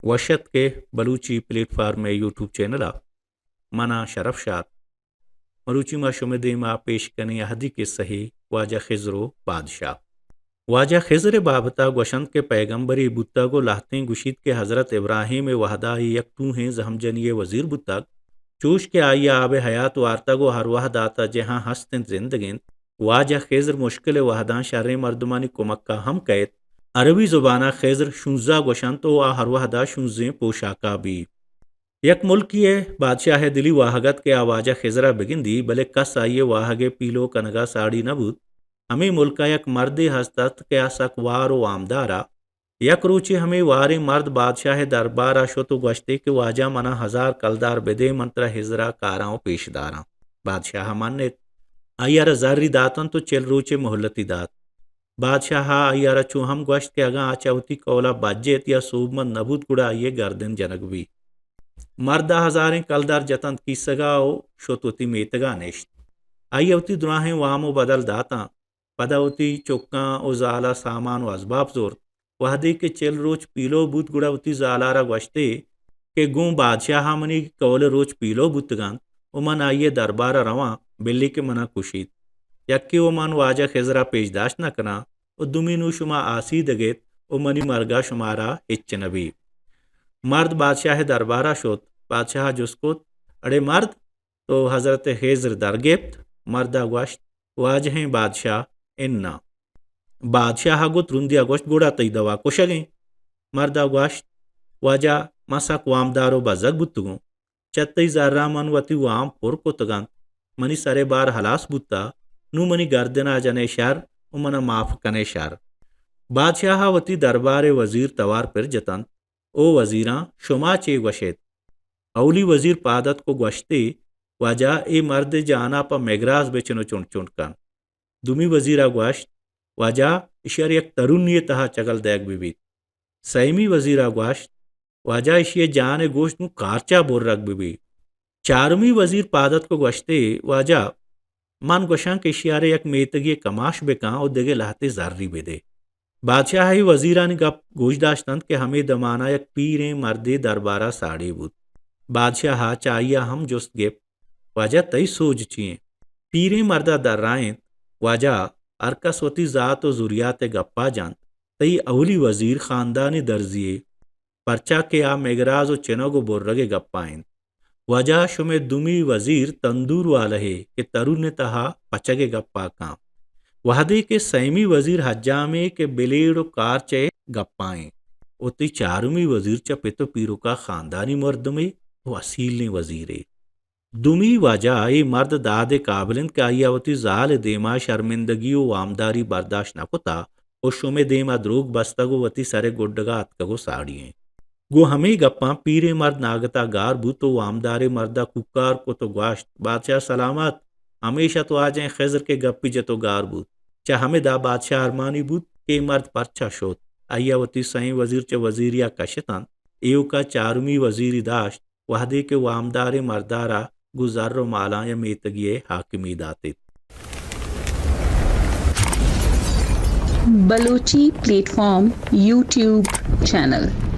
وشت کے Balochi platform YouTube channel منا شرف شاد مروچی ما شمدے ما پیش کنی احدی کے صحیح واجہ خضر و بادشاہ واجہ خضر بابتا گوشند کے پیغمبری بتا گو لاہتیں گشید کے حضرت ابراہیم وحدہ یکتو ہیں زہم جنی وزیر بتا چوش کے آئی آب حیات وارتا گو ہر وحد آتا جہاں ہستن زندگین واجہ خضر مشکل وحدان شر مردمانی کمکہ ہم قید عربی زبانہ خضر شنزہ گوشنتو آ ہر وحدہ شنزیں پوشاکا بھی یک ملکی ہے بادشاہ دلی واہگت کے آواجہ خضرہ بگن دی بلے کس آئیے واہگے پیلو کنگا ساڑی نبود ہمیں ملکہ یک مرد ہستت کے آسک وار و آمدارا یک روچی ہمیں وار مرد بادشاہ دربارہ شتو گوشتے کہ واجہ منا ہزار کلدار بدے منترہ حضرہ کاراں پیش داراں بادشاہ منت آئیارہ زری داتن تو چل روچے محلتی دات بادشاہ آئیارہ چو ہم گوشت کے اگاں آچاوتی کولا باجیت یا صوبمند نبود گڑا آئیے گردن جنگ بھی مردہ ہزاریں کلدار جتن کی سگاو شتوتی میتگا نشت آئیوتی دراہیں وامو بدل داتا پداوتی چکاں او زالا سامان و اسباب زور وحدی کے چل روچ پیلو بود گڑاوتی زالارا گوشتے کہ گوں بادشاہ منی کول روچ پیلو بودتگان او من آئیے دربارہ رواں بلی کے منا کشید یکی او من واجہ خضرہ پیش داشت نہ کنا او دمینو شما آسی دگیت او منی مرگا شمارا ہچ نبی مرد بادشاہ دربارہ شد بادشاہ جسکوت اڑے مرد تو حضرت خضر درگیپت مردہ گوشت واجہیں بادشاہ انا بادشاہ گوت رندیا گوشت گوڑا تی دوا کشگیں مردہ گوشت واجہ مسک وامدارو بزگ بتگوں چتی زرہ من وتی وام پر کو تگان منی سرے بار حلاس بتا نو منی گردنا جنے شر او منا معاف کنے شر بادشاہ وتی دربار وزیر توار پر جتن او وزیراں شما چے گوشت اولی وزیر پادت کو گوشتے واجہ اے مرد جانا پا میگراز بچنو چونٹ چونٹ کن دومی وزیرہ گوشت واجہ اشار یک ترونی تہا چگل دیکھ بھی سیمی وزیرہ گوشت واجہ اشیے جان گوشت نو کارچا بور رکھ بھی چارمی وزیر پادت کو گوشتے واجہ من گوشاں کے اشیار یک میتگی کماش بکاں او دگے لہتے زاری بے دے بادشاہ ہی وزیرانی گپ گوش داشتند کہ ہمیں دمانا یک پیریں مردے دربارہ ساڑے بود بادشاہ چاہیا ہم جست گپ واجہ تئی سوج چیئیں پیریں مردہ در رائیں واجہ ارکس وتی ذات و ذریات گپا جانت تئی اولی وزیر خاندانی درزیے پرچا کے آ میگراز و چنگو برگے گپائیں واجہ شمے دمی وزیر تندور والے کہ ترون تہا پچگے گپا کام وحدے کے سیمی وزیر حجامے کے بلیڑ و کارچے گپائیں اوتی چارمی وزیر چپتو پیرو کا خاندانی مردمے و اصیل وزیرے دمی واجہ ای مرد داد قابلند کہ آیاوتی زال دیما شرمندگی و وامداری برداشت نہ کتا او شمے دیما دروگ بستگو وتی سرے گڈگا اتکگو ساڑییں گو ہمیں گپاں پیرے مرد ناگتا گار بو تو وامدارے مردہ ککار کو تو گواشت بادشاہ سلامت ہمیشہ تو آجائیں خضر کے گپی جتو گار بود چاہ ہمیں دا بادشاہ ارمانی بود کہ مرد پرچا شد آیاوتی سائیں وزیر چا وزیریا کشتن ایو کا چارمی وزیری داشت وحدے کے وامدارے مردارا گزر و مالاں یا میتگیے حاکمی داتے Balochi platform YouTube channel